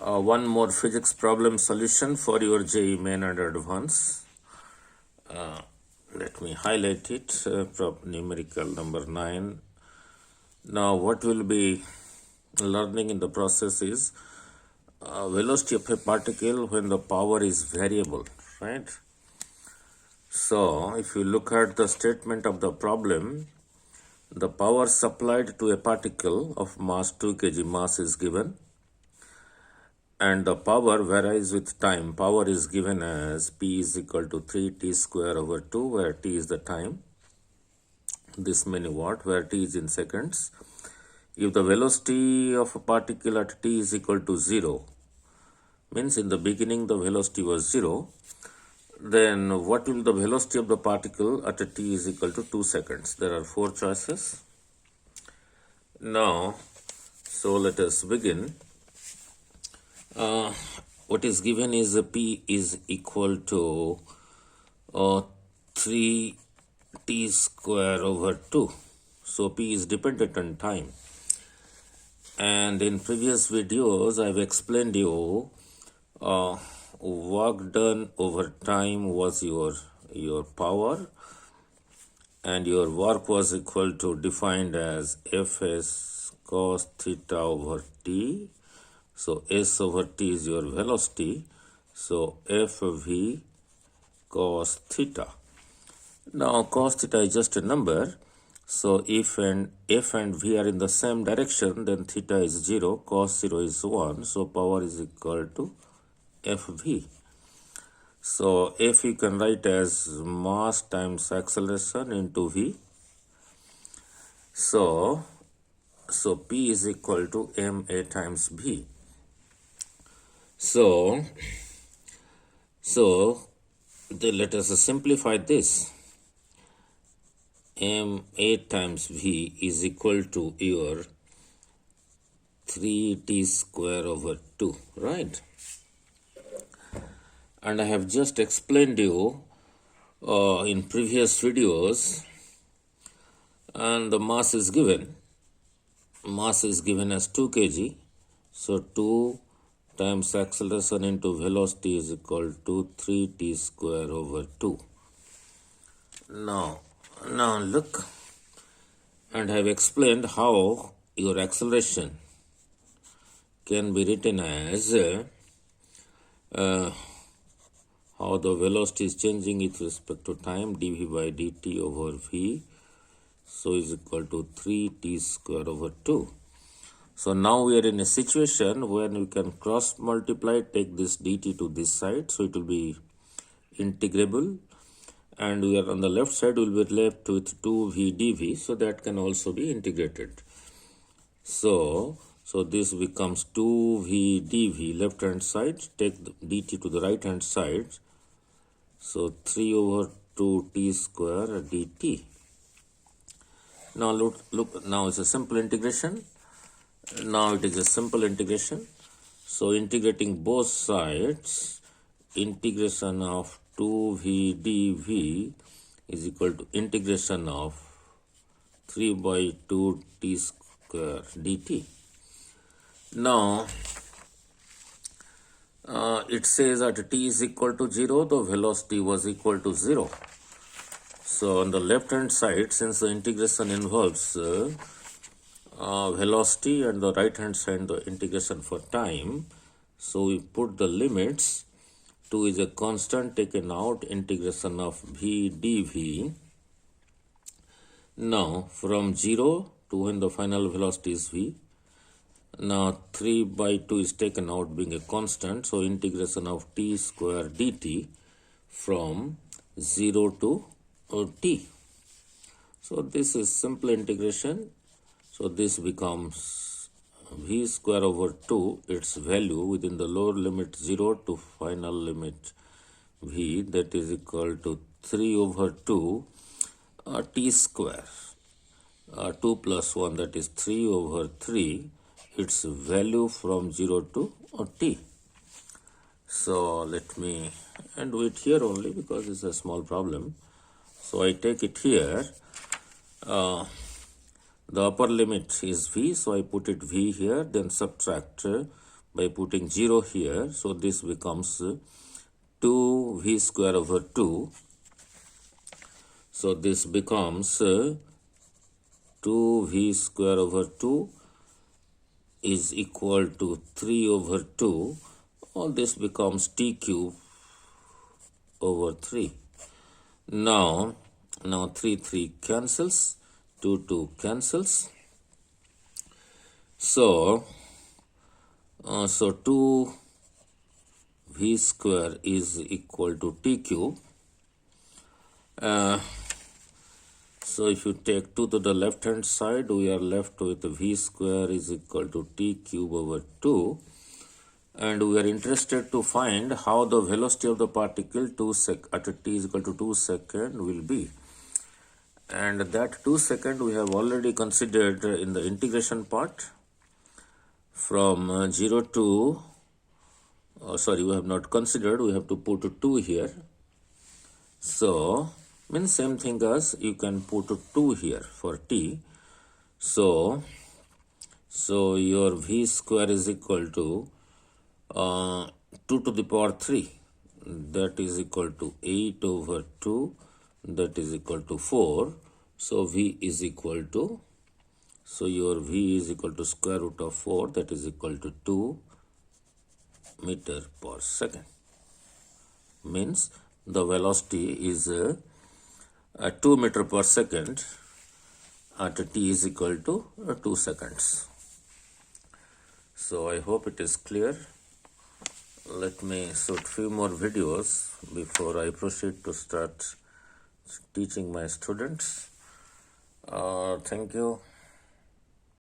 One more physics problem solution for your JEE Main and Advance. Let me highlight it, numerical number 9. Now what we'll be learning in the process is velocity of a particle when the power is variable, right? So if you look at the statement of the problem, the power supplied to a particle of mass 2 kg mass is given, and the power varies with time. Power is given as P is equal to 3t square over 2, where t is the time, this many watt, where t is in seconds. If the velocity of a particle at t is equal to 0, means in the beginning the velocity was 0, then what will the velocity of the particle at a t is equal to 2 seconds? There are 4 choices. Now, so let us begin. What is given is P is equal to 3t square over 2. So P is dependent on time. And in previous videos, I've explained you work done over time was your power, and your work was equal to defined as Fs cos theta over t. So S over t is your velocity. So Fv cos theta. Now cos theta is just a number. So if F and V are in the same direction, then theta is 0, cos 0 is 1. So power is equal to Fv. So F you can write as mass times acceleration into V. So P is equal to ma times V. So let us simplify this. ma times V is equal to your 3t square over 2, right? And I have just explained you in previous videos, and the mass is given. Mass is given as 2 kg. So 2 times acceleration into velocity is equal to 3t square over 2. Now look, and I have explained how your acceleration can be written as how the velocity is changing with respect to time, dv by dt over v, so is equal to 3t square over 2. So now we are in a situation where we can cross multiply, take this dt to this side, so it will be integrable, and we are on the left side will be left with 2v dv, so that can also be integrated. So this becomes 2v dv, left hand side, take the dt to the right hand side, so 3 over 2t square dt. Now look, now it's a simple integration. Now it is a simple integration. So integrating both sides, integration of 2v dv is equal to integration of 3 by 2t square dt. Now it says at t is equal to 0, the velocity was equal to 0. So on the left hand side, since the integration involves velocity, and the right hand side the integration for time, so we put the limits. 2 is a constant taken out, integration of v dv. Now from 0 to when the final velocity is v. Now 3 by 2 is taken out being a constant, so integration of t square dt from 0 to t. So this is simple integration. So this becomes v square over 2, its value within the lower limit 0 to final limit v, that is equal to 3 over 2 t square. 2 plus 1, that is 3 over 3, its value from 0 to t. So let me do it here only because it's a small problem. So I take it here. The upper limit is v, so I put it v here, then subtract by putting 0 here. So this becomes 2v square over 2. So this becomes 2v square over 2 is equal to 3 over 2. All this becomes t cube over 3. Now 3 cancels, 2 cancels. So 2v square is equal to t cube. So if you take 2 to the left hand side, we are left with v square is equal to t cube over 2. And we are interested to find how the velocity of the particle at a t is equal to 2 seconds will be. And that 2 seconds we have already considered in the integration part from 0 to, we have not considered, we have to put 2 here. So, means same thing as you can put 2 here for t. So your v square is equal to 2 to the power 3, that is equal to 8 over 2, that is equal to 4. So v is equal to, so your v is equal to square root of 4, that is equal to 2 meter per second. Means the velocity is 2 meter per second at t is equal to 2 seconds. So I hope it is clear. Let me shoot few more videos before I proceed to start teaching my students. Thank you.